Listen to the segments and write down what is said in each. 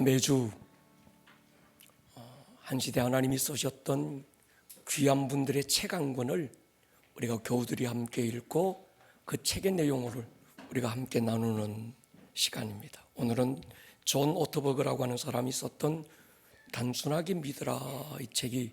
매주 한 시대 하나님이 쓰셨던 귀한 분들의 책 한 권을 우리가 교우들이 함께 읽고 그 책의 내용을 우리가 함께 나누는 시간입니다. 오늘은 존 오토버그라고 하는 사람이 썼던 단순하게 믿으라, 이 책이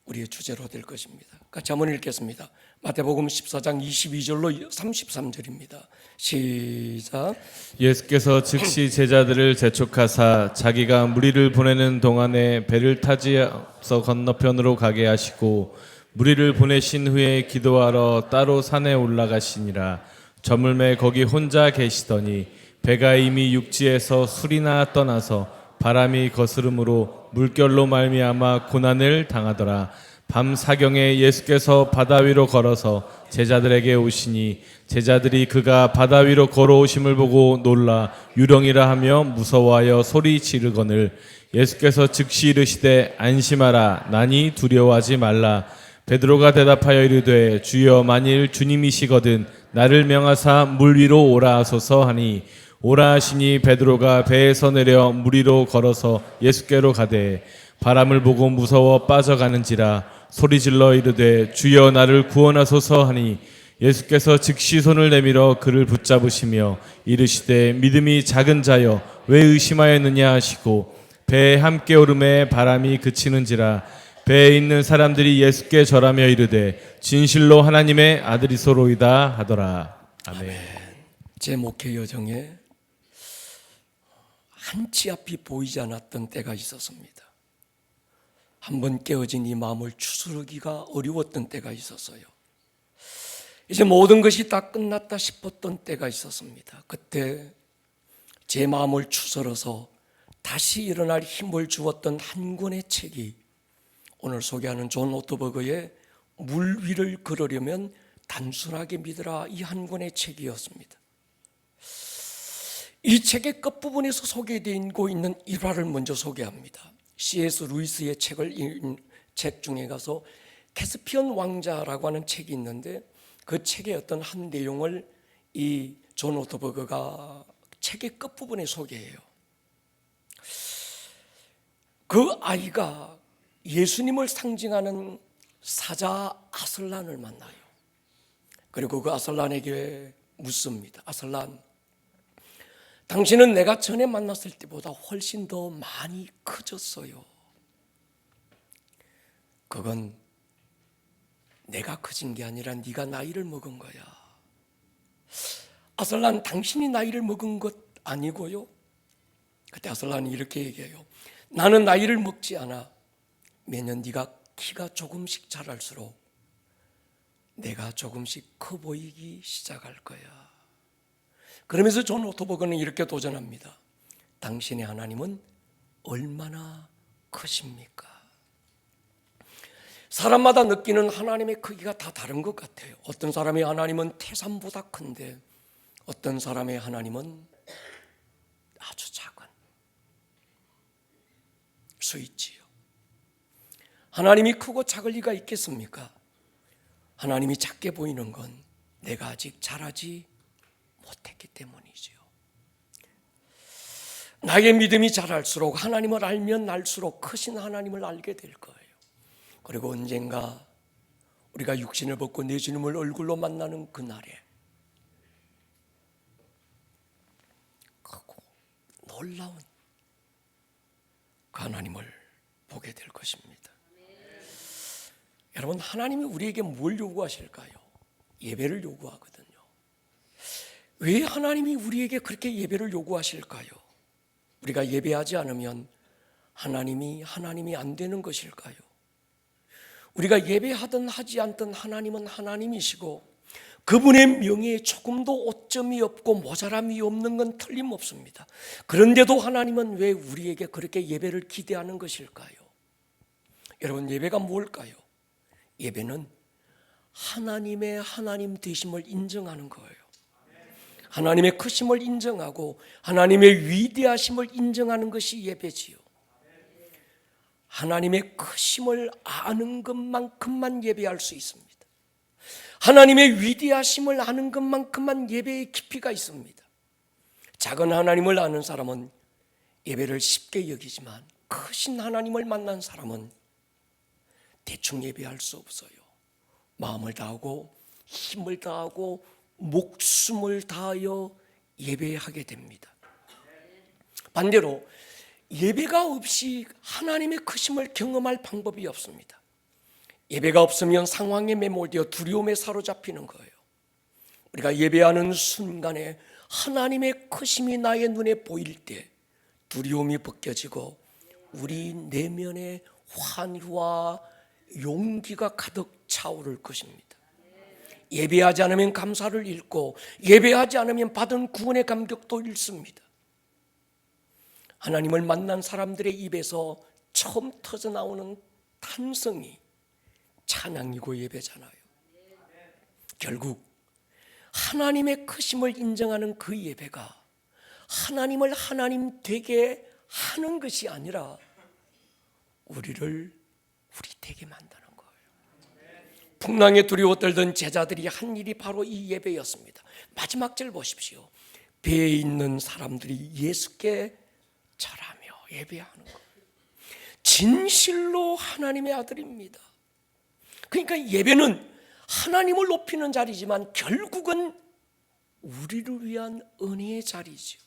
우리의 주제로 될 것입니다. 같이 한번 읽겠습니다. 마태복음 14장 22절로 33절입니다. 시작. 예수께서 즉시 제자들을 재촉하사 자기가 무리를 보내는 동안에 배를 타지 앞서 건너편으로 가게 하시고 무리를 보내신 후에 기도하러 따로 산에 올라가시니라. 저물매 거기 혼자 계시더니 배가 이미 육지에서 술이나 떠나서 바람이 거스름으로 물결로 말미암아 고난을 당하더라. 밤 사경에 예수께서 바다 위로 걸어서 제자들에게 오시니 제자들이 그가 바다 위로 걸어오심을 보고 놀라 유령이라 하며 무서워하여 소리 지르거늘 예수께서 즉시 이르시되 안심하라 나니 두려워하지 말라. 베드로가 대답하여 이르되 주여 만일 주님이시거든 나를 명하사 물 위로 오라 하소서 하니 오라 하시니 베드로가 배에서 내려 물 위로 걸어서 예수께로 가되 바람을 보고 무서워 빠져가는지라 소리질러 이르되 주여 나를 구원하소서 하니 예수께서 즉시 손을 내밀어 그를 붙잡으시며 이르시되 믿음이 작은 자여 왜 의심하였느냐 하시고 배에 함께 오름에 바람이 그치는지라 배에 있는 사람들이 예수께 절하며 이르되 진실로 하나님의 아들이소로이다 하더라. 아멘. 제 목회 여정에 한치 앞이 보이지 않았던 때가 있었습니다. 한번 깨어진 이 마음을 추스르기가 어려웠던 때가 있었어요. 이제 모든 것이 다 끝났다 싶었던 때가 있었습니다. 그때 제 마음을 추스러서 다시 일어날 힘을 주었던 한 권의 책이 오늘 소개하는 존 오토버그의 물 위를 걸으려면 단순하게 믿으라, 이 한 권의 책이었습니다. 이 책의 끝부분에서 소개되고 있는 일화를 먼저 소개합니다. C.S. 루이스의 책 중에 가서 캐스피언 왕자라고 하는 책이 있는데 그 책의 어떤 한 내용을 이 존 오토버그가 책의 끝부분에 소개해요. 그 아이가 예수님을 상징하는 사자 아슬란을 만나요. 그리고 그 아슬란에게 묻습니다. 아슬란, 당신은 내가 전에 만났을 때보다 훨씬 더 많이 커졌어요. 그건 내가 커진 게 아니라 네가 나이를 먹은 거야. 아슬란, 당신이 나이를 먹은 것 아니고요. 그때 아슬란이 이렇게 얘기해요. 나는 나이를 먹지 않아. 매년 네가 키가 조금씩 자랄수록 내가 조금씩 커 보이기 시작할 거야. 그러면서 존 오토버그는 이렇게 도전합니다. 당신의 하나님은 얼마나 크십니까? 사람마다 느끼는 하나님의 크기가 다 다른 것 같아요. 어떤 사람의 하나님은 태산보다 큰데 어떤 사람의 하나님은 아주 작은 수 있지요. 하나님이 크고 작을 리가 있겠습니까? 하나님이 작게 보이는 건 내가 아직 자라지 못했기 때문이지요. 나의 믿음이 자랄수록 하나님을 알면 알수록 크신 하나님을 알게 될 거예요. 그리고 언젠가 우리가 육신을 벗고 내 주님을 얼굴로 만나는 그날에 크고 놀라운 그 하나님을 보게 될 것입니다. 여러분, 하나님이 우리에게 뭘 요구하실까요? 예배를 요구하거든요. 왜 하나님이 우리에게 그렇게 예배를 요구하실까요? 우리가 예배하지 않으면 하나님이 안 되는 것일까요? 우리가 예배하든 하지 않든 하나님은 하나님이시고 그분의 명예에 조금도 오점이 없고 모자람이 없는 건 틀림없습니다. 그런데도 하나님은 왜 우리에게 그렇게 예배를 기대하는 것일까요? 여러분, 예배가 뭘까요? 예배는 하나님의 하나님 되심을 인정하는 거예요. 하나님의 크심을 인정하고 하나님의 위대하심을 인정하는 것이 예배지요. 하나님의 크심을 아는 것만큼만 예배할 수 있습니다. 하나님의 위대하심을 아는 것만큼만 예배의 깊이가 있습니다. 작은 하나님을 아는 사람은 예배를 쉽게 여기지만 크신 하나님을 만난 사람은 대충 예배할 수 없어요. 마음을 다하고 힘을 다하고 목숨을 다하여 예배하게 됩니다. 반대로 예배가 없이 하나님의 크심을 경험할 방법이 없습니다. 예배가 없으면 상황에 매몰되어 두려움에 사로잡히는 거예요. 우리가 예배하는 순간에 하나님의 크심이 나의 눈에 보일 때 두려움이 벗겨지고 우리 내면에 환희와 용기가 가득 차오를 것입니다. 예배하지 않으면 감사를 잃고 예배하지 않으면 받은 구원의 감격도 잃습니다. 하나님을 만난 사람들의 입에서 처음 터져 나오는 탄성이 찬양이고 예배잖아요. 결국 하나님의 크심을 인정하는 그 예배가 하나님을 하나님 되게 하는 것이 아니라 우리 되게 만드는 거예요. 풍랑에 두려워 떨던 제자들이 한 일이 바로 이 예배였습니다. 마지막 절 보십시오. 배에 있는 사람들이 예수께 절하며 예배하는 거예요. 진실로 하나님의 아들입니다. 그러니까 예배는 하나님을 높이는 자리지만 결국은 우리를 위한 은혜의 자리죠.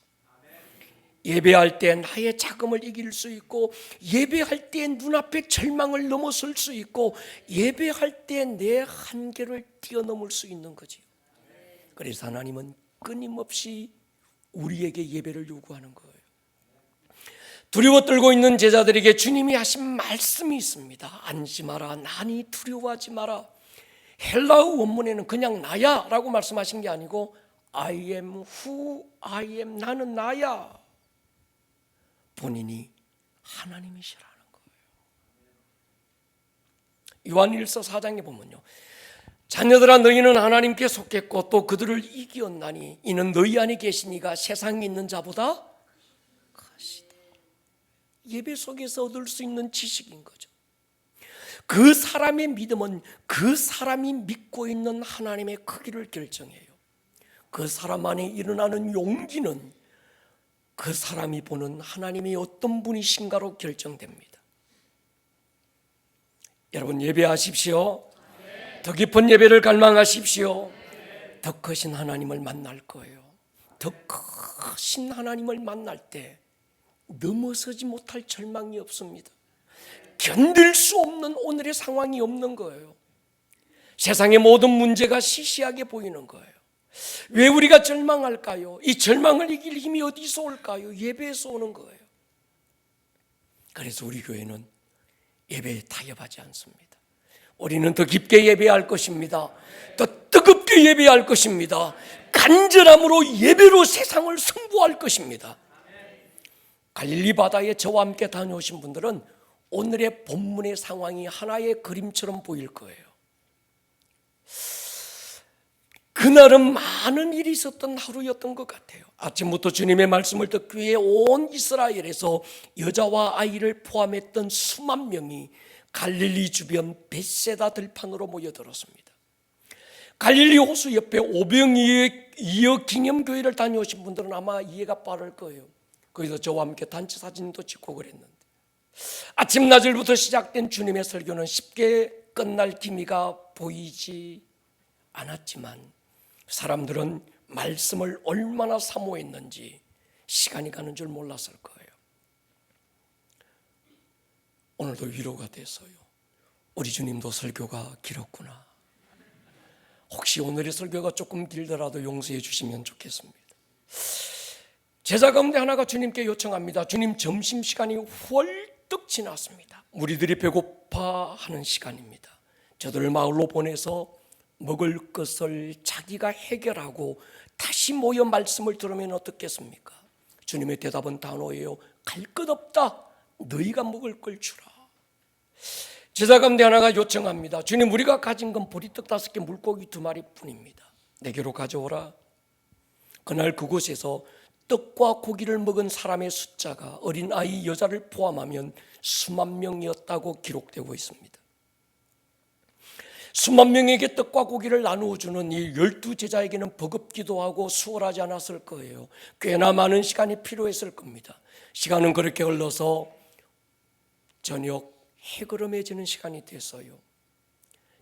예배할 때 나의 자금을 이길 수 있고 예배할 때 눈앞의 절망을 넘어설 수 있고 예배할 때 내 한계를 뛰어넘을 수 있는 거죠. 그래서 하나님은 끊임없이 우리에게 예배를 요구하는 거예요. 두려워 떨고 있는 제자들에게 주님이 하신 말씀이 있습니다. 안심하라, 나니 두려워하지 마라. 헬라어 원문에는 그냥 나야 라고 말씀하신 게 아니고 I am who I am, 나는 나야. 본인이 하나님이시라는 거예요. 요한일서 4장에 보면요, 자녀들아 너희는 하나님께 속했고 또 그들을 이기었나니 이는 너희 안에 계신 이가 세상에 있는 자보다 크시다. 예배 속에서 얻을 수 있는 지식인 거죠. 그 사람의 믿음은 그 사람이 믿고 있는 하나님의 크기를 결정해요. 그 사람 안에 일어나는 용기는 그 사람이 보는 하나님이 어떤 분이신가로 결정됩니다. 여러분 예배하십시오. 더 깊은 예배를 갈망하십시오. 더 크신 하나님을 만날 거예요. 더 크신 하나님을 만날 때 넘어서지 못할 절망이 없습니다. 견딜 수 없는 오늘의 상황이 없는 거예요. 세상의 모든 문제가 시시하게 보이는 거예요. 왜 우리가 절망할까요? 이 절망을 이길 힘이 어디서 올까요? 예배에서 오는 거예요. 그래서 우리 교회는 예배에 타협하지 않습니다. 우리는 더 깊게 예배할 것입니다. 더 뜨겁게 예배할 것입니다. 간절함으로 예배로 세상을 승부할 것입니다. 갈릴리 바다에 저와 함께 다녀오신 분들은 오늘의 본문의 상황이 하나의 그림처럼 보일 거예요. 그날은 많은 일이 있었던 하루였던 것 같아요. 아침부터 주님의 말씀을 듣기 위해 온 이스라엘에서 여자와 아이를 포함했던 수만 명이 갈릴리 주변 벳세다 들판으로 모여들었습니다. 갈릴리 호수 옆에 오병이어 기념교회를 다녀오신 분들은 아마 이해가 빠를 거예요. 거기서 저와 함께 단체 사진도 찍고 그랬는데 아침 낮을부터 시작된 주님의 설교는 쉽게 끝날 기미가 보이지 않았지만 사람들은 말씀을 얼마나 사모했는지 시간이 가는 줄 몰랐을 거예요. 오늘도 위로가 돼서요. 우리 주님도 설교가 길었구나. 혹시 오늘의 설교가 조금 길더라도 용서해 주시면 좋겠습니다. 제자 가운데 하나가 주님께 요청합니다. 주님, 점심시간이 헐떡 지났습니다. 무리들이 배고파하는 시간입니다. 저들을 마을로 보내서 먹을 것을 자기가 해결하고 다시 모여 말씀을 들으면 어떻겠습니까? 주님의 대답은 단호해요. 갈 것 없다. 너희가 먹을 걸 주라. 제자 가운데 하나가 요청합니다. 주님, 우리가 가진 건 보리떡 5개, 물고기 2마리 뿐입니다. 내게로 가져오라. 그날 그곳에서 떡과 고기를 먹은 사람의 숫자가 어린아이, 여자를 포함하면 수만 명이었다고 기록되고 있습니다. 수만 명에게 떡과 고기를 나누어 주는 이 12제자에게는 버겁기도 하고 수월하지 않았을 거예요. 꽤나 많은 시간이 필요했을 겁니다. 시간은 그렇게 흘러서 저녁 해그름해지는 시간이 됐어요.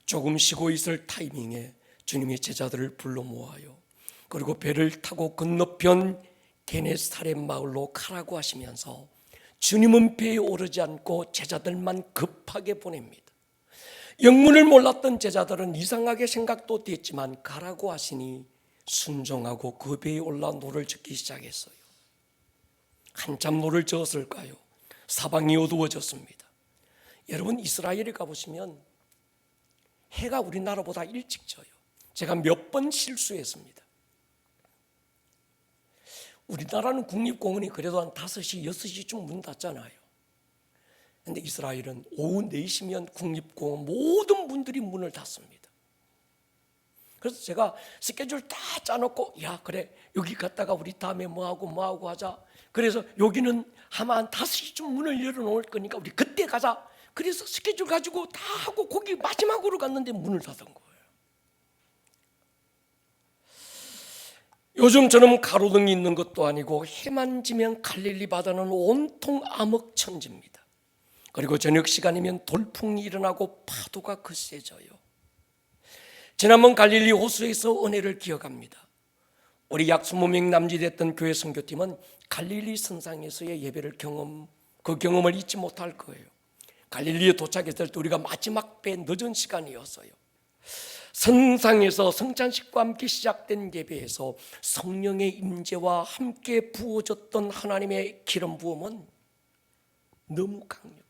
조금 쉬고 있을 타이밍에 주님이 제자들을 불러 모아요. 그리고 배를 타고 건너편 게네사렛 마을로 가라고 하시면서 주님은 배에 오르지 않고 제자들만 급하게 보냅니다. 영문을 몰랐던 제자들은 이상하게 생각도 됐지만 가라고 하시니 순종하고 그 배에 올라 노를 젓기 시작했어요. 한참 노를 저었을까요? 사방이 어두워졌습니다. 여러분, 이스라엘에 가보시면 해가 우리나라보다 일찍 져요. 제가 몇 번 실수했습니다. 우리나라는 국립공원이 그래도 한 5시, 6시쯤 문 닫잖아요. 근데 이스라엘은 오후 4시면 국립공원 모든 문들이 문을 닫습니다. 그래서 제가 스케줄 다 짜놓고, 야, 그래, 여기 갔다가 우리 다음에 뭐하고 하자. 그래서 여기는 아마 한 5시쯤 문을 열어놓을 거니까 우리 그때 가자. 그래서 스케줄 가지고 다 하고 거기 마지막으로 갔는데 문을 닫은 거예요. 요즘처럼 가로등이 있는 것도 아니고 해만 지면 갈릴리 바다는 온통 암흑천지입니다. 그리고 저녁 시간이면 돌풍이 일어나고 파도가 거세져요. 지난번 갈릴리 호수에서 은혜를 기억합니다. 우리 약 20명 남짓했던 교회 선교팀은 갈릴리 선상에서의 예배를 그 경험을 잊지 못할 거예요. 갈릴리에 도착했을 때 우리가 마지막 배 늦은 시간이었어요. 선상에서 성찬식과 함께 시작된 예배에서 성령의 임재와 함께 부어졌던 하나님의 기름 부음은 너무 강력했습니다.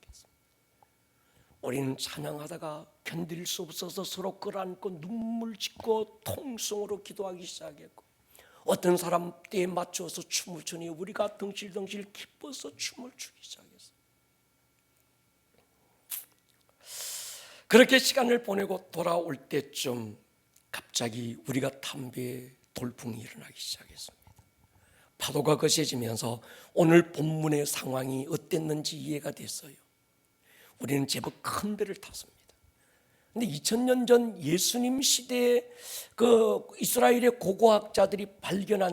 우리는 찬양하다가 견딜 수 없어서 서로 끌어안고 눈물 짓고 통성으로 기도하기 시작했고, 어떤 사람 때에 맞춰서 춤을 추니 우리가 덩실덩실 기뻐서 춤을 추기 시작했어요. 그렇게 시간을 보내고 돌아올 때쯤 갑자기 우리가 탄 배에 돌풍이 일어나기 시작했습니다. 파도가 거세지면서 오늘 본문의 상황이 어땠는지 이해가 됐어요. 우리는 제법 큰 배를 탔습니다. 근데 2000년 전 예수님 시대에 그 이스라엘의 고고학자들이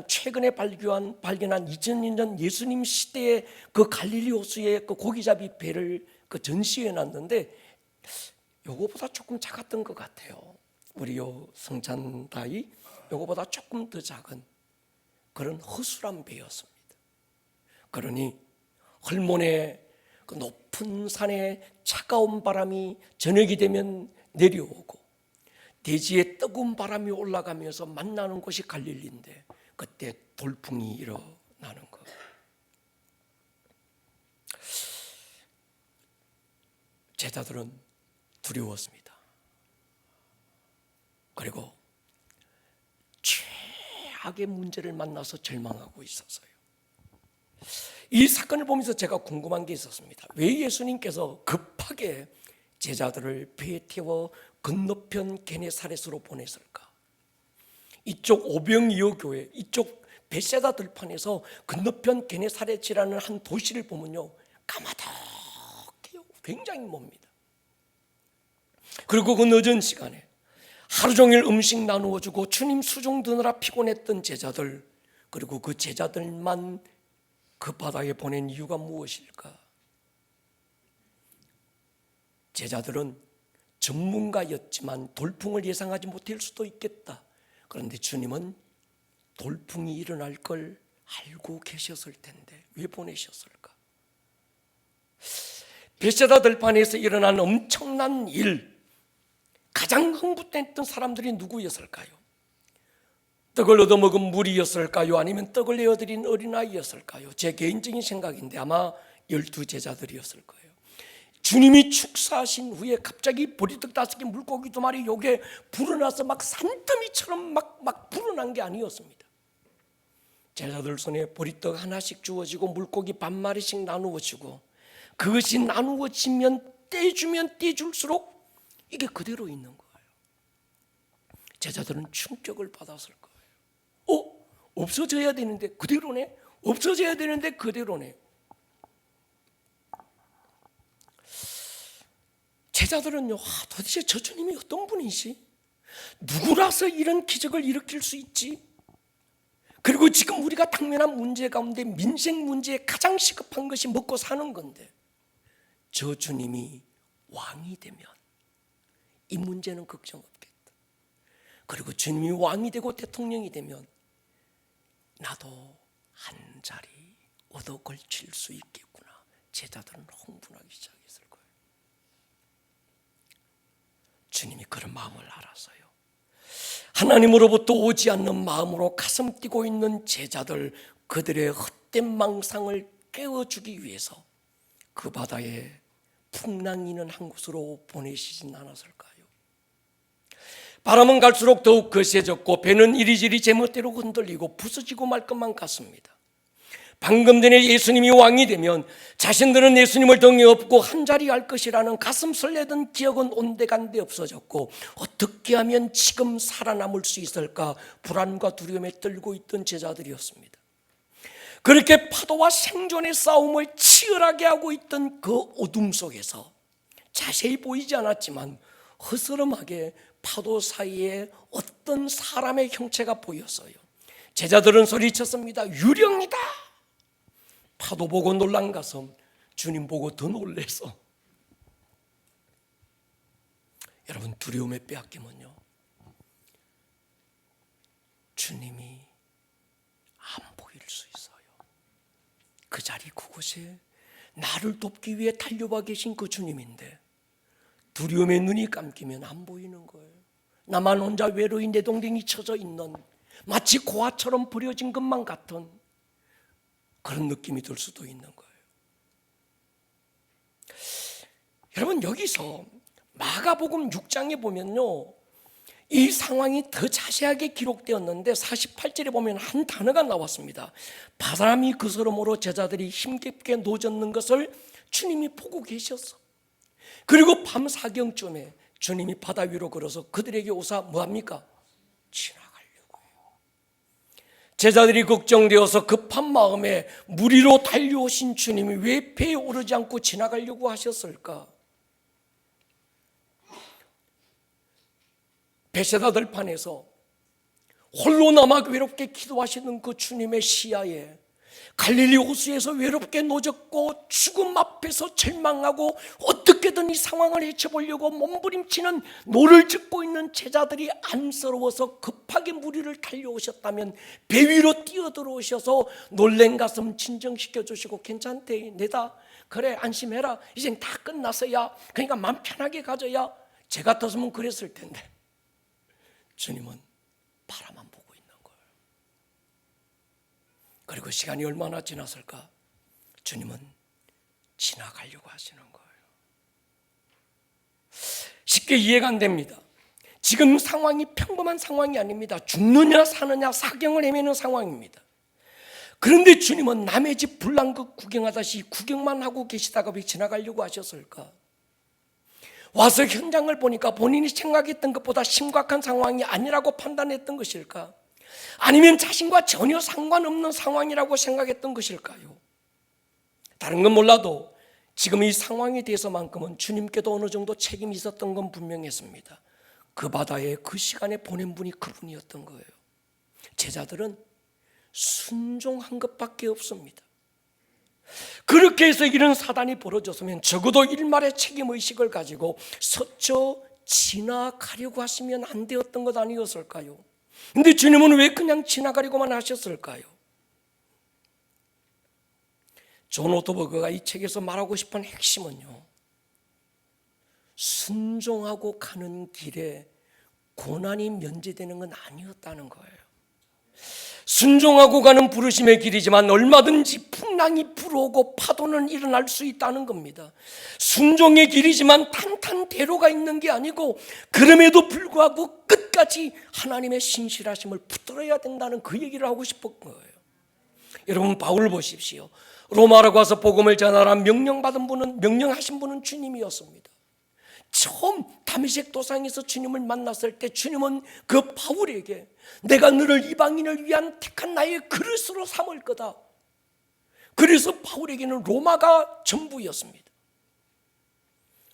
최근에 발견한 2000년 전 예수님 시대의 그 갈릴리 호수의 그 고기잡이 배를 전시해 놨는데 요거보다 조금 작았던 것 같아요. 우리 요 성찬다이 요거보다 조금 더 작은 그런 허술한 배였습니다. 그러니 헐몬의 그 높은 산에 차가운 바람이 저녁이 되면 내려오고 대지에 뜨거운 바람이 올라가면서 만나는 곳이 갈릴리인데 그때 돌풍이 일어나는 것. 제자들은 두려웠습니다. 그리고 최악의 문제를 만나서 절망하고 있었어요. 이 사건을 보면서 제가 궁금한 게 있었습니다. 왜 예수님께서 급하게 제자들을 배에 태워 건너편 게네사렛으로 보냈을까? 이쪽 오병이어 교회, 이쪽 벳세다 들판에서 건너편 게네사렛이라는 한 도시를 보면요, 까마득해요. 굉장히 멉니다. 그리고 그 늦은 시간에 하루 종일 음식 나누어 주고 주님 수종 드느라 피곤했던 제자들, 그리고 그 제자들만 그 바다에 보낸 이유가 무엇일까? 제자들은 전문가였지만 돌풍을 예상하지 못할 수도 있겠다. 그런데 주님은 돌풍이 일어날 걸 알고 계셨을 텐데 왜 보내셨을까? 벳세다 들판에서 일어난 엄청난 일, 가장 흥분했던 사람들이 누구였을까요? 떡을 얻어먹은 무리였을까요? 아니면 떡을 내어드린 어린아이였을까요? 제 개인적인 생각인데 아마 12제자들이었을 거예요. 주님이 축사하신 후에 갑자기 보리떡 5개 물고기 2마리 요게 불어나서 막 산더미처럼 막 불어난 게 아니었습니다. 제자들 손에 보리떡 하나씩 주어지고 물고기 반마리씩 나누어지고 그것이 나누어지면 떼주면 떼줄수록 이게 그대로 있는 거예요. 제자들은 충격을 받았을 거예요. 없어져야 되는데 그대로네? 없어져야 되는데 그대로네? 제자들은요, 도대체 저 주님이 어떤 분이지? 누구라서 이런 기적을 일으킬 수 있지? 그리고 지금 우리가 당면한 문제 가운데 민생 문제에 가장 시급한 것이 먹고 사는 건데, 저 주님이 왕이 되면 이 문제는 걱정 없겠다. 그리고 주님이 왕이 되고 대통령이 되면 나도 한 자리 얻어 걸칠 수 있겠구나. 제자들은 흥분하기 시작했을 거예요. 주님이 그런 마음을 알았어요. 하나님으로부터 오지 않는 마음으로 가슴 뛰고 있는 제자들, 그들의 헛된 망상을 깨워주기 위해서 그 바다에 풍랑이는 한 곳으로 보내시진 않았을까요? 바람은 갈수록 더욱 거세졌고 배는 이리저리 제멋대로 흔들리고 부서지고 말 것만 같습니다. 방금 전에 예수님이 왕이 되면 자신들은 예수님을 등에 업고 한자리 할 것이라는 가슴 설레던 기억은 온데간데 없어졌고, 어떻게 하면 지금 살아남을 수 있을까 불안과 두려움에 떨고 있던 제자들이었습니다. 그렇게 파도와 생존의 싸움을 치열하게 하고 있던 그 어둠 속에서 자세히 보이지 않았지만 허스름하게 파도 사이에 어떤 사람의 형체가 보였어요. 제자들은 소리쳤습니다. 유령이다. 파도 보고 놀란 가슴, 주님 보고 더 놀래서. 여러분, 두려움에 빼앗기면요, 주님이 안 보일 수 있어요. 그 자리 그곳에 나를 돕기 위해 달려와 계신 그 주님인데 두려움에 눈이 감기면 안 보이는 거예요. 나만 혼자 외로이 내동댕이 쳐져 있는, 마치 고아처럼 버려진 것만 같은 그런 느낌이 들 수도 있는 거예요. 여러분, 여기서 마가복음 6장에 보면요, 이 상황이 더 자세하게 기록되었는데 48절에 보면 한 단어가 나왔습니다. 바람이 그스름으로 제자들이 힘겹게 노젓는 것을 주님이 보고 계셨어. 그리고 밤 사경쯤에 주님이 바다 위로 걸어서 그들에게 오사 뭐합니까? 지나가려고요. 제자들이 걱정되어서 급한 마음에 물 위로 달려오신 주님이 왜 배에 오르지 않고 지나가려고 하셨을까? 베세다 들판에서 홀로 남아 외롭게 기도하시는 그 주님의 시야에 갈릴리 호수에서 외롭게 노젓고 죽음 앞에서 절망하고 어떻게든 이 상황을 헤쳐보려고 몸부림치는 노를 젓고 있는 제자들이 안쓰러워서 급하게 물 위를 달려오셨다면 배 위로 뛰어들어오셔서 놀란 가슴 진정시켜 주시고 괜찮대, 내다, 그래 안심해라, 이젠 다 끝났어야, 그러니까 마음 편하게 가져야, 제 같았으면 그랬을 텐데 주님은 바라만 보고 있는 거예요. 그리고 시간이 얼마나 지났을까? 주님은 지나가려고 하시는 거예요. 쉽게 이해가 안 됩니다. 지금 상황이 평범한 상황이 아닙니다. 죽느냐 사느냐 사경을 헤매는 상황입니다. 그런데 주님은 남의 집 불난것 구경하듯이 구경만 하고 계시다가 왜 지나가려고 하셨을까? 와서 현장을 보니까 본인이 생각했던 것보다 심각한 상황이 아니라고 판단했던 것일까? 아니면 자신과 전혀 상관없는 상황이라고 생각했던 것일까요? 다른 건 몰라도 지금 이 상황에 대해서만큼은 주님께도 어느 정도 책임이 있었던 건 분명했습니다. 그 바다에 그 시간에 보낸 분이 그분이었던 거예요. 제자들은 순종한 것밖에 없습니다. 그렇게 해서 이런 사단이 벌어졌으면 적어도 일말의 책임의식을 가지고 스쳐 지나가려고 하시면 안 되었던 것 아니었을까요? 근데 주님은 왜 그냥 지나가려고만 하셨을까요? 존 오토버그가 이 책에서 말하고 싶은 핵심은요, 순종하고 가는 길에 고난이 면제되는 건 아니었다는 거예요. 순종하고 가는 부르심의 길이지만 얼마든지 풍랑이 불어오고 파도는 일어날 수 있다는 겁니다. 순종의 길이지만 탄탄대로가 있는 게 아니고 그럼에도 불구하고 끝까지 하나님의 신실하심을 붙들어야 된다는 그 얘기를 하고 싶은 거예요. 여러분, 바울 보십시오. 로마로 가서 복음을 전하라 명령하신 분은 주님이었습니다. 처음 다메섹 도상에서 주님을 만났을 때 주님은 그 바울에게 내가 너를 이방인을 위한 택한 나의 그릇으로 삼을 거다. 그래서 바울에게는 로마가 전부였습니다.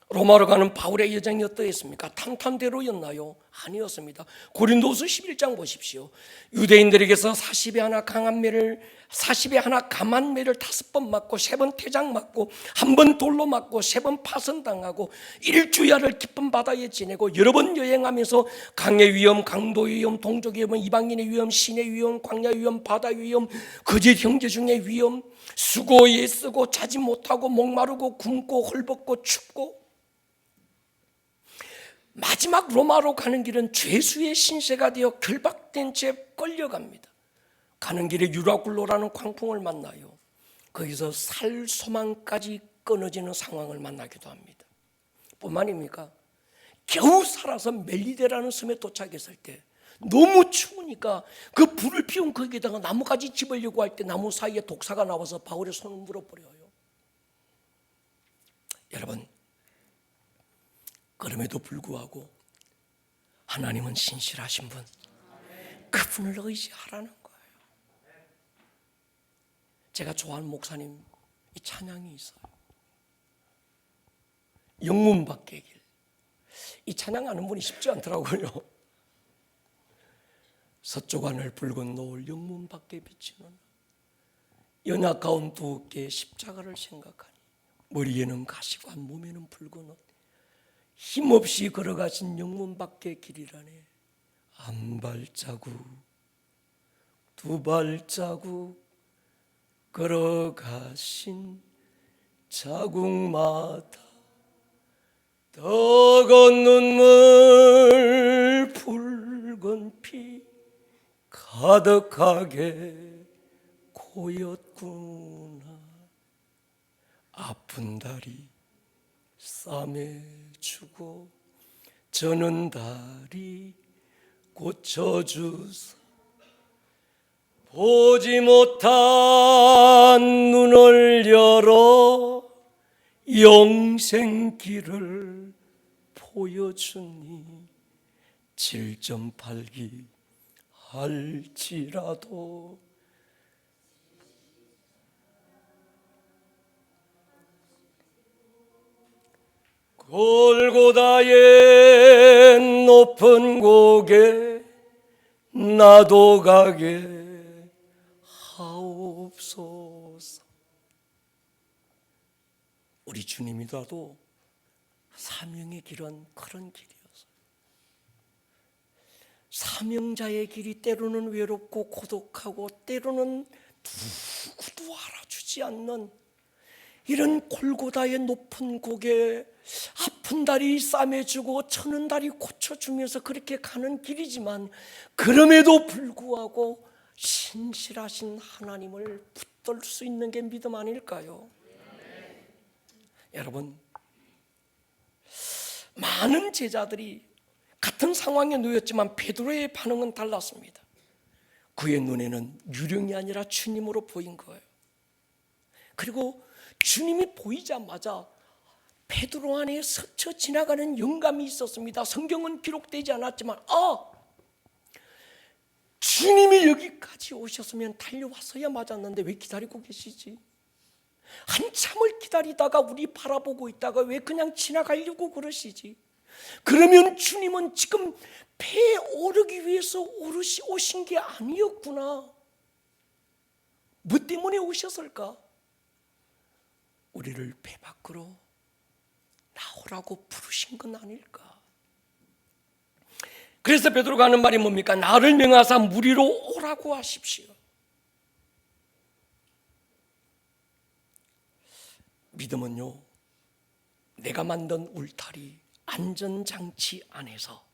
로마로 가는 바울의 여정이 어떠했습니까? 탄탄대로였나요? 아니었습니다. 고린도서 11장 보십시오. 유대인들에게서 40에 하나 강한 매를 40에 하나 감한 매를 5번 맞고 3번 태장 맞고 1번 돌로 맞고 3번 파선당하고 일주야를 깊은 바다에 지내고 여러 번 여행하면서 강의 위험, 강도의 위험, 동족의 위험, 이방인의 위험, 신의 위험, 광야의 위험, 바다의 위험, 거짓 형제 중의 위험, 수고 애쓰고 자지 못하고 목마르고 굶고 헐벗고 춥고 마지막 로마로 가는 길은 죄수의 신세가 되어 결박된 채 끌려갑니다. 가는 길에 유라굴로라는 광풍을 만나요. 거기서 살 소망까지 끊어지는 상황을 만나기도 합니다. 뿐만입니까? 겨우 살아서 멜리데라는 섬에 도착했을 때 너무 추우니까 그 불을 피운 거기에다가 나뭇가지 집으려고 할 때 나무 사이에 독사가 나와서 바울의 손을 물어버려요. 여러분, 그럼에도 불구하고 하나님은 신실하신 분, 그분을 의지하라는 거예요. 제가 좋아하는 목사님 이 찬양이 있어요. 영문 밖의 길. 이 찬양 아는 분이 쉽지 않더라고요. 서쪽 하늘 붉은 노을 영문 밖에 비치는 연약 가운 두 어깨에 십자가를 생각하니 머리에는 가시관 몸에는 붉은 옷 힘없이 걸어가신 영문 밖의 길이라네. 한 발자국 두 발자국 걸어가신 자국마다 뜨거운 눈물 붉은 피 가득하게 고였구나. 아픈 다리 싸매주고 저는 다리 고쳐주사 보지 못한 눈을 열어 영생길을 보여주니 7.8기 할지라도 골고다의 높은 고개 나도 가게 하옵소서. 우리 주님이라도 사명의 길은 그런 길이었어요. 사명자의 길이 때로는 외롭고 고독하고 때로는 누구도 알아주지 않는 이런 골고다의 높은 고개 아픈 다리 싸매주고 쳐는 다리 고쳐주면서 그렇게 가는 길이지만 그럼에도 불구하고 신실하신 하나님을 붙들 수 있는 게 믿음 아닐까요? 여러분, 많은 제자들이 같은 상황에 놓였지만 베드로의 반응은 달랐습니다. 그의 눈에는 유령이 아니라 주님으로 보인 거예요. 그리고 주님이 보이자마자 베드로 안에 스쳐 지나가는 영감이 있었습니다. 성경은 기록되지 않았지만 주님이 여기까지 오셨으면 달려왔어야 맞았는데 왜 기다리고 계시지? 한참을 기다리다가 우리 바라보고 있다가 왜 그냥 지나가려고 그러시지? 그러면 주님은 지금 배에 오르기 위해서 오신 게 아니었구나. 뭐 때문에 오셨을까? 우리를 배 밖으로 나오라고 부르신 건 아닐까? 그래서 베드로가 하는 말이 뭡니까? 나를 명하사 무리로 오라고 하십시오. 믿음은요, 내가 만든 울타리 안전장치 안에서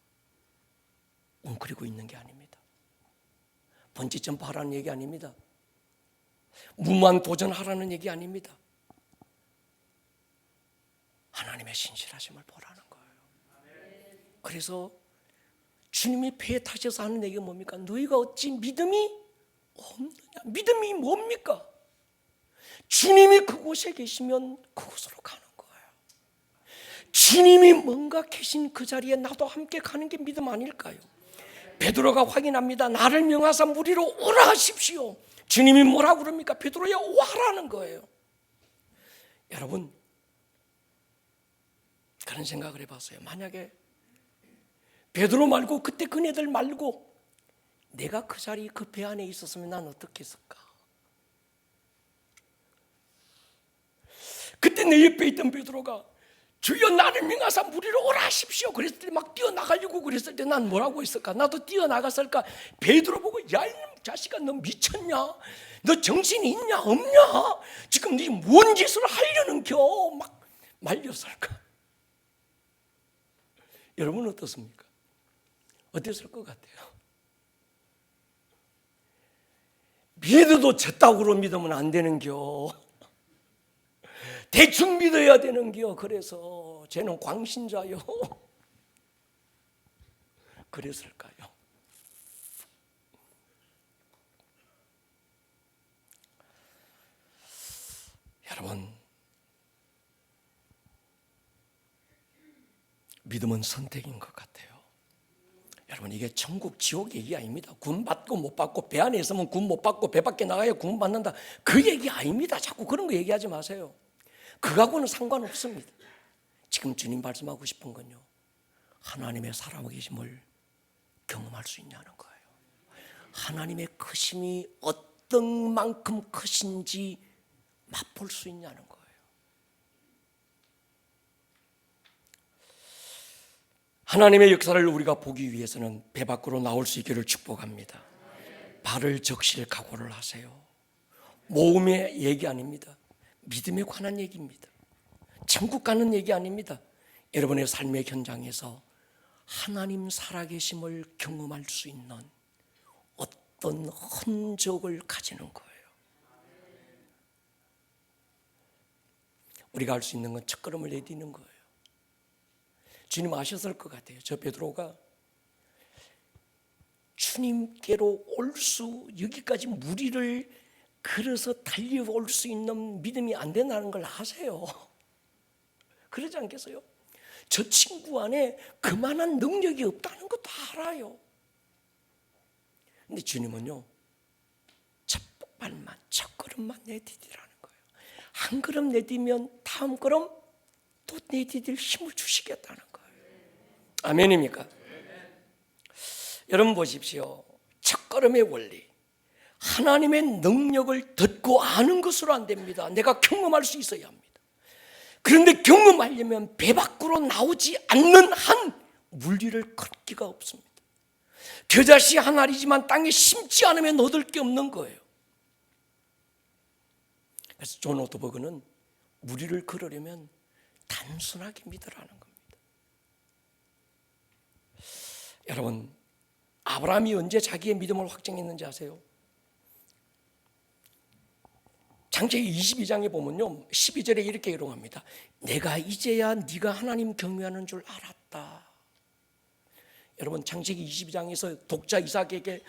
웅크리고 있는 게 아닙니다. 번지점프 하라는 얘기 아닙니다. 무모한 도전하라는 얘기 아닙니다. 하나님의 신실하심을 보라는 거예요. 그래서 주님이 배에 타셔서 하는 얘기가 뭡니까? 너희가 어찌 믿음이 없느냐? 믿음이 뭡니까? 주님이 그곳에 계시면 그곳으로 가는 거예요. 주님이 뭔가 계신 그 자리에 나도 함께 가는 게 믿음 아닐까요? 베드로가 확인합니다. 나를 명하사 무리로 오라 하십시오. 주님이 뭐라고 그럽니까? 베드로야 오라는 거예요. 여러분, 그런 생각을 해봤어요. 만약에 베드로 말고 그때 그네들 말고 내가 그 자리 그 배 안에 있었으면 난 어떻게 했을까? 그때 내 옆에 있던 베드로가 주여 나를 명하사 무리로 오라 하십시오 그랬을 때 막 뛰어나가려고 그랬을 때 난 뭐라고 했을까? 나도 뛰어나갔을까? 베드로 보고 야 이놈 자식아 너 미쳤냐? 너 정신이 있냐 없냐? 지금 네 뭔 짓을 하려는 겨? 막 말렸을까? 여러분 어떻습니까? 어땠을 것 같아요? 믿어도 졌다고 믿으면 안 되는겨. 대충 믿어야 되는겨. 그래서 쟤는 광신자요. 그랬을까요? 여러분, 믿음은 선택인 것 같아요. 여러분 이게 천국 지옥 얘기 아닙니다. 구원 받고 못 받고 배 안에 있으면 구원 못 받고 배 밖에 나가야 구원 받는다. 그 얘기 아닙니다. 자꾸 그런 거 얘기하지 마세요. 그거하고는 상관없습니다. 지금 주님 말씀하고 싶은 건요, 하나님의 살아계심을 경험할 수 있냐는 거예요. 하나님의 크심이 어떤 만큼 크신지 맛볼 수 있냐는 거예요. 하나님의 역사를 우리가 보기 위해서는 배 밖으로 나올 수 있기를 축복합니다. 발을 적실 각오를 하세요. 모험의 얘기 아닙니다. 믿음에 관한 얘기입니다. 천국 가는 얘기 아닙니다. 여러분의 삶의 현장에서 하나님 살아계심을 경험할 수 있는 어떤 흔적을 가지는 거예요. 우리가 할 수 있는 건 첫걸음을 내디는 거예요. 주님 아셨을 것 같아요. 저 베드로가 주님께로 올 수, 여기까지 무리를 걸어서 달려올 수 있는 믿음이 안 된다는 걸 아세요. 그러지 않겠어요? 저 친구 안에 그만한 능력이 없다는 것도 알아요. 근데 주님은요, 첫 발만, 첫 걸음만 내디디라는 거예요. 한 걸음 내디면 다음 걸음 또 내디딜 힘을 주시겠다는 거예요. 아멘입니까? 여러분 보십시오. 첫걸음의 원리, 하나님의 능력을 듣고 아는 것으로 안 됩니다. 내가 경험할 수 있어야 합니다. 그런데 경험하려면 배 밖으로 나오지 않는 한 물리를 걷기가 없습니다. 겨자씨 한 알이지만 땅에 심지 않으면 얻을 게 없는 거예요. 그래서 존 오토버그는 무리를 걸으려면 단순하게 믿으라는 겁니다. 여러분, 아브라함이 언제 자기의 믿음을 확증했는지 아세요? 창세기 22장에 보면요, 12절에 이렇게 기록합니다. 내가 이제야 네가 하나님 경외하는 줄 알았다. 여러분, 창세기 22장에서 독자 이삭에게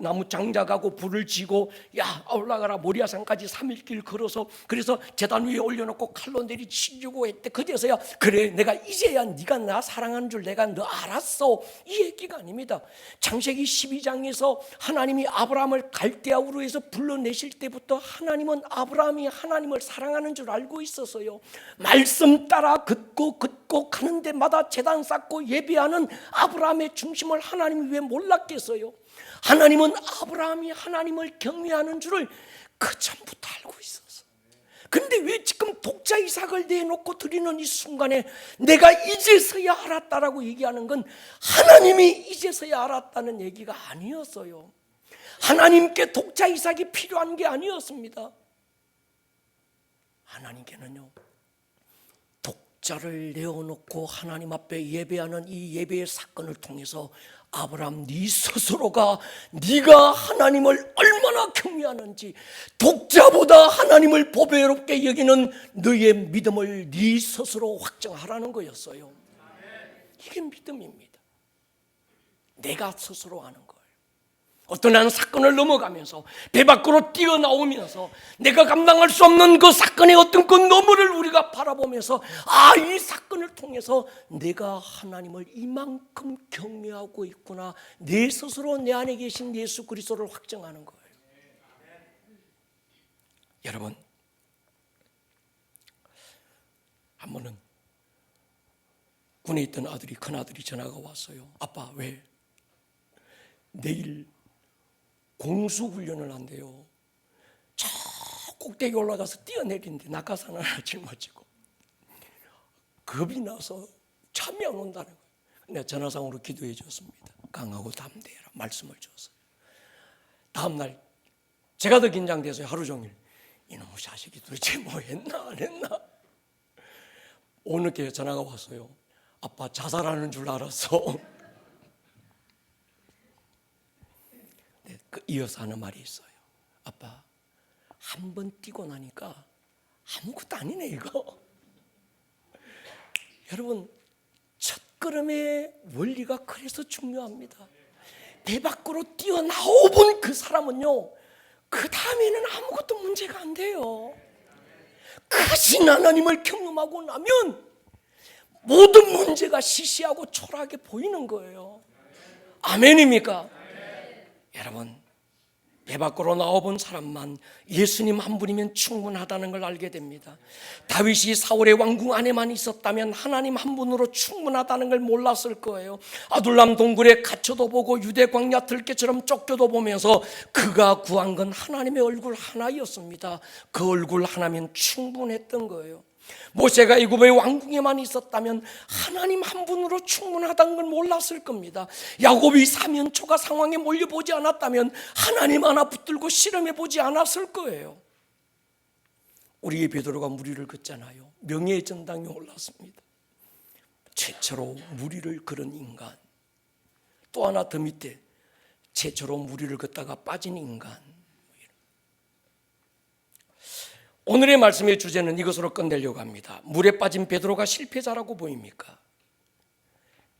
나무 장작하고 불을 지고 야 올라가라 모리아산까지 3일 길 걸어서 그래서 제단 위에 올려놓고 칼로 내리치려고 했대. 그제서야 그래 내가 이제야 네가 나 사랑하는 줄 내가 너 알았어, 이 얘기가 아닙니다. 창세기 12장에서 하나님이 아브라함을 갈대아 우르에서 불러내실 때부터 하나님은 아브라함이 하나님을 사랑하는 줄 알고 있었어요. 말씀 따라 긋고 가는 데마다 제단 쌓고 예배하는 아브라함의 중심을 하나님이 왜 몰랐겠어요? 하나님은 아브라함이 하나님을 경외하는 줄을 그 전부터 알고 있었어. 그런데 왜 지금 독자 이삭을 내놓고 드리는 이 순간에 내가 이제서야 알았다라고 얘기하는 건 하나님이 이제서야 알았다는 얘기가 아니었어요. 하나님께 독자 이삭이 필요한 게 아니었습니다. 하나님께는요, 독자를 내어놓고 하나님 앞에 예배하는 이 예배의 사건을 통해서 아브라함 네 스스로가 네가 하나님을 얼마나 경외하는지, 독자보다 하나님을 보배롭게 여기는 너의 믿음을 네 스스로 확정하라는 거였어요. 이게 믿음입니다. 내가 스스로 아는 거예요. 어떤 한 사건을 넘어가면서 배 밖으로 뛰어나오면서 내가 감당할 수 없는 그 사건의 어떤 그 너머를 우리가 바라보면서 이 사건을 통해서 내가 하나님을 이만큼 경외하고 있구나, 내 스스로 내 안에 계신 예수 그리스도를 확정하는 거예요. 여러분, 한 번은 군에 있던 큰아들이 전화가 왔어요. 아빠, 왜? 내일 공수훈련을 한대요. 저 꼭대기 올라가서 뛰어내리는데 낙하산 하나 짊어지고 겁이 나서 잠이 안 온다는 거예요. 내가 전화상으로 기도해 줬습니다. 강하고 담대해라 말씀을 줬어요. 다음날 제가 더 긴장돼서요. 하루 종일 이놈의 자식이 도대체 뭐 했나 안 했나. 오늘께 전화가 왔어요. 아빠 자살하는 줄 알았어. 네, 이어서 하는 말이 있어요. 아빠, 한 번 뛰고 나니까 아무것도 아니네 이거. 여러분, 첫걸음의 원리가 그래서 중요합니다. 배 밖으로 뛰어나오본 그 사람은요, 그 다음에는 아무것도 문제가 안 돼요. 크신 하나님을 경험하고 나면 모든 문제가 시시하고 초라하게 보이는 거예요. 아멘입니까? 여러분, 배 밖으로 나와본 사람만 예수님 한 분이면 충분하다는 걸 알게 됩니다. 다윗이 사울의 왕궁 안에만 있었다면 하나님 한 분으로 충분하다는 걸 몰랐을 거예요. 아둘람 동굴에 갇혀도 보고 유대 광야 들깨처럼 쫓겨도 보면서 그가 구한 건 하나님의 얼굴 하나였습니다. 그 얼굴 하나면 충분했던 거예요. 모세가 애굽의 왕궁에만 있었다면 하나님 한 분으로 충분하다는 걸 몰랐을 겁니다. 야곱이 사면초가 상황에 몰려보지 않았다면 하나님 하나 붙들고 실험해보지 않았을 거예요. 우리의 베드로가 무리를 걷잖아요. 명예의 전당에 올랐습니다. 최초로 무리를 걸은 인간. 또 하나 더 밑에 최초로 무리를 걷다가 빠진 인간. 오늘의 말씀의 주제는 이것으로 끝내려고 합니다. 물에 빠진 베드로가 실패자라고 보입니까?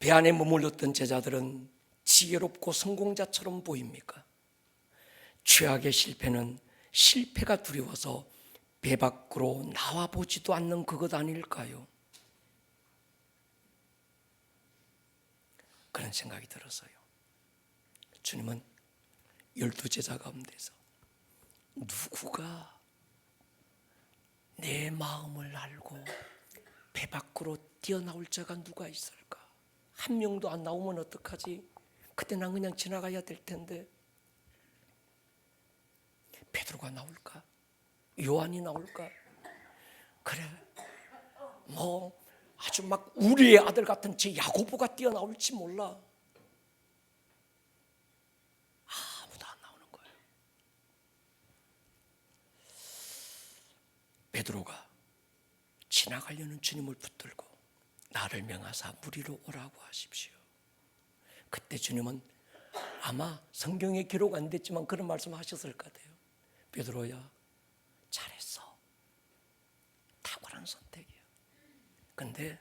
배 안에 머물렀던 제자들은 지혜롭고 성공자처럼 보입니까? 최악의 실패는 실패가 두려워서 배 밖으로 나와보지도 않는 그것 아닐까요? 그런 생각이 들었어요. 주님은 12제자 가운데서 누구가 내 마음을 알고 배 밖으로 뛰어나올 자가 누가 있을까? 한 명도 안 나오면 어떡하지? 그때 난 그냥 지나가야 될 텐데. 베드로가 나올까? 요한이 나올까? 그래, 뭐 아주 막 우리의 아들 같은 제 야고보가 뛰어나올지 몰라. 아무도 안 나오는 거예요. 베드로가 지나가려는 주님을 붙들고 나를 명하사 무리로 오라고 하십시오. 그때 주님은 아마 성경에 기록 안 됐지만 그런 말씀 하셨을 것 같아요. 베드로야, 잘했어. 탁월한 선택이야. 근데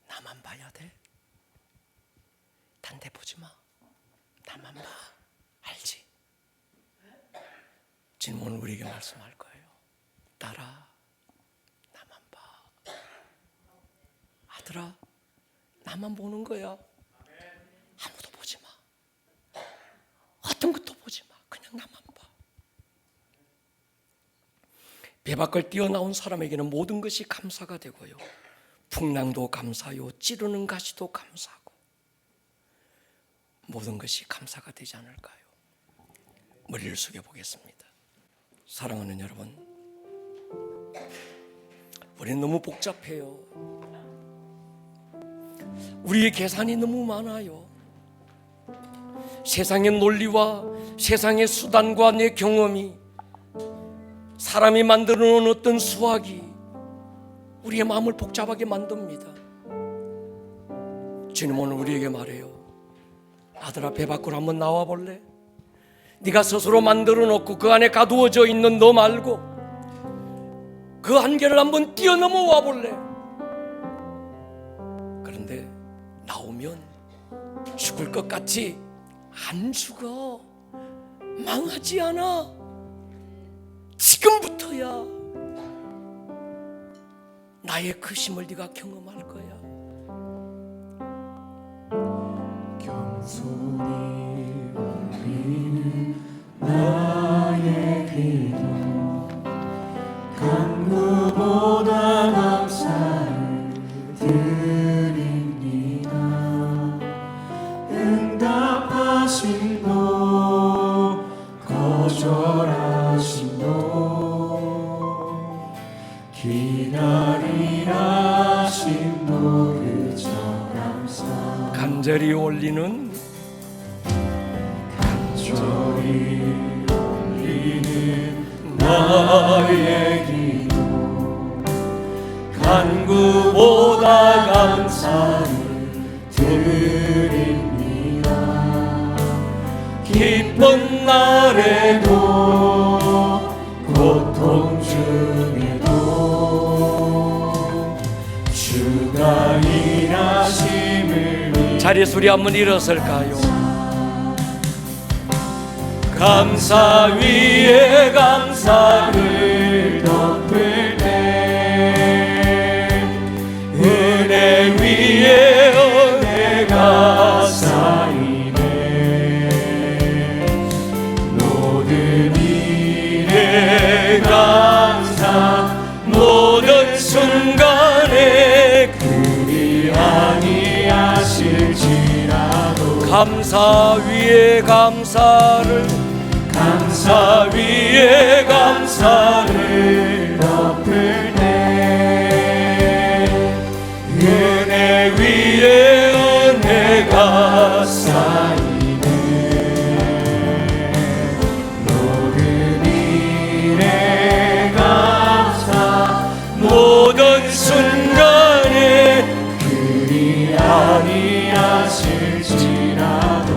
나만 봐야 돼. 딴 데 보지 마. 나만 봐. 알지? 지금 오늘 우리에게 말씀할 거예요. 딸아, 나만 봐. 아들아, 나만 보는 거야. 아무도 보지 마. 어떤 것도 보지 마. 그냥 나만 봐. 배 밖을 뛰어나온 사람에게는 모든 것이 감사가 되고요. 풍랑도 감사요, 찌르는 가시도 감사하고 모든 것이 감사가 되지 않을까요? 머리를 숙여 보겠습니다. 사랑하는 여러분, 우리는 너무 복잡해요. 우리의 계산이 너무 많아요. 세상의 논리와 세상의 수단과 내 경험이, 사람이 만들어 놓은 어떤 수학이 우리의 마음을 복잡하게 만듭니다. 주님 오늘 우리에게 말해요. 아들아, 배 밖으로 한번 나와 볼래? 네가 스스로 만들어 놓고 그 안에 가두어져 있는 너 말고 그 한계를 한번 뛰어넘어 와 볼래? 그런데 나오면 죽을 것 같지? 안 죽어. 망하지 않아. 지금부터야 나의 크심을 네가 경험할 거야. 겸손히 올리는 나의 기도, 간구보다 감사를 간절히 올리는 나의 기도 간구보다 감사를 드립니다. 기쁜 날에도 고통 중에도 주가 일하심을 자리에서 우리 한번 일어설까요? 감사 위에 감사를 덮을 때 은혜 위에 은혜가 쌓이네. 모든 일에 감사 모든 순간에 그리 아니하실지라도 감사 위에 감사를 감사 위에 감사를 덮을 때 은혜 위에 은혜가 쌓이네. 모든 일에 감사 모든 순간에 그리 아니하실지라도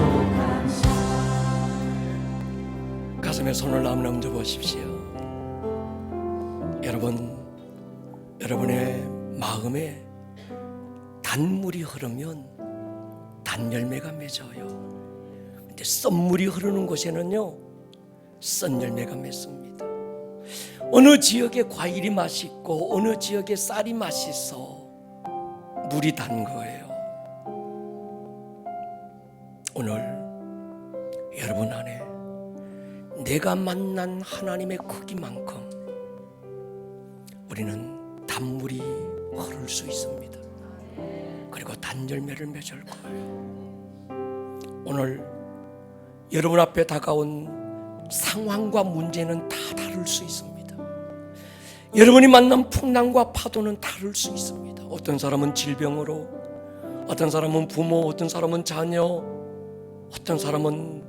가슴에 손을 한번 얹어 보십시오. 여러분의 마음에 단물이 흐르면 단열매가 맺어요. 근데 썬물이 흐르는 곳에는요, 썬열매가 맺습니다. 어느 지역에 과일이 맛있고 어느 지역에 쌀이 맛있어 물이 단 거예요. 오늘 여러분 안에 내가 만난 하나님의 크기만큼 우리는 단물이 흐를 수 있습니다. 그리고 단열매를 맺을 거예요. 오늘 여러분 앞에 다가온 상황과 문제는 다 다를 수 있습니다. 여러분이 만난 풍랑과 파도는 다를 수 있습니다. 어떤 사람은 질병으로, 어떤 사람은 부모, 어떤 사람은 자녀, 어떤 사람은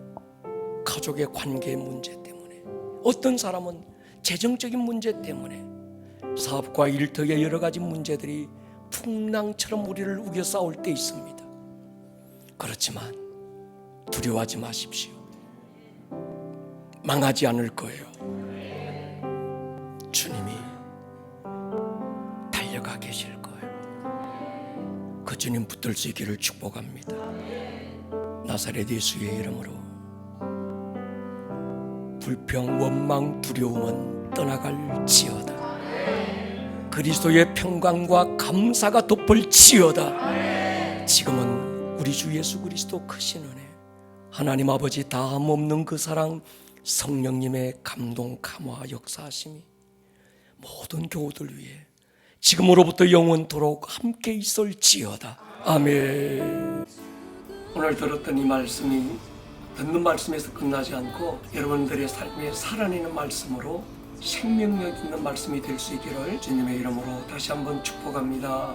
가족의 관계 문제 때문에, 어떤 사람은 재정적인 문제 때문에, 사업과 일터의 여러 가지 문제들이 풍랑처럼 우리를 우겨 싸올 때 있습니다. 그렇지만 두려워하지 마십시오. 망하지 않을 거예요. 주님이 달려가 계실 거예요. 그 주님 붙들 수 있기를 축복합니다. 나사렛 예수의 이름으로 불평, 원망, 두려움은 떠나갈지어다. 그리스도의 평강과 감사가 덮을지어다. 지금은 우리 주 예수 그리스도 크신 은혜, 하나님 아버지 다함 없는 그 사랑, 성령님의 감동, 감화, 역사하심이 모든 교우들 위해 지금으로부터 영원토록 함께 있을지어다. 아멘. 오늘 들었던 이 말씀이 듣는 말씀에서 끝나지 않고 여러분들의 삶에 살아내는 말씀으로 생명력 있는 말씀이 될 수 있기를 주님의 이름으로 다시 한번 축복합니다.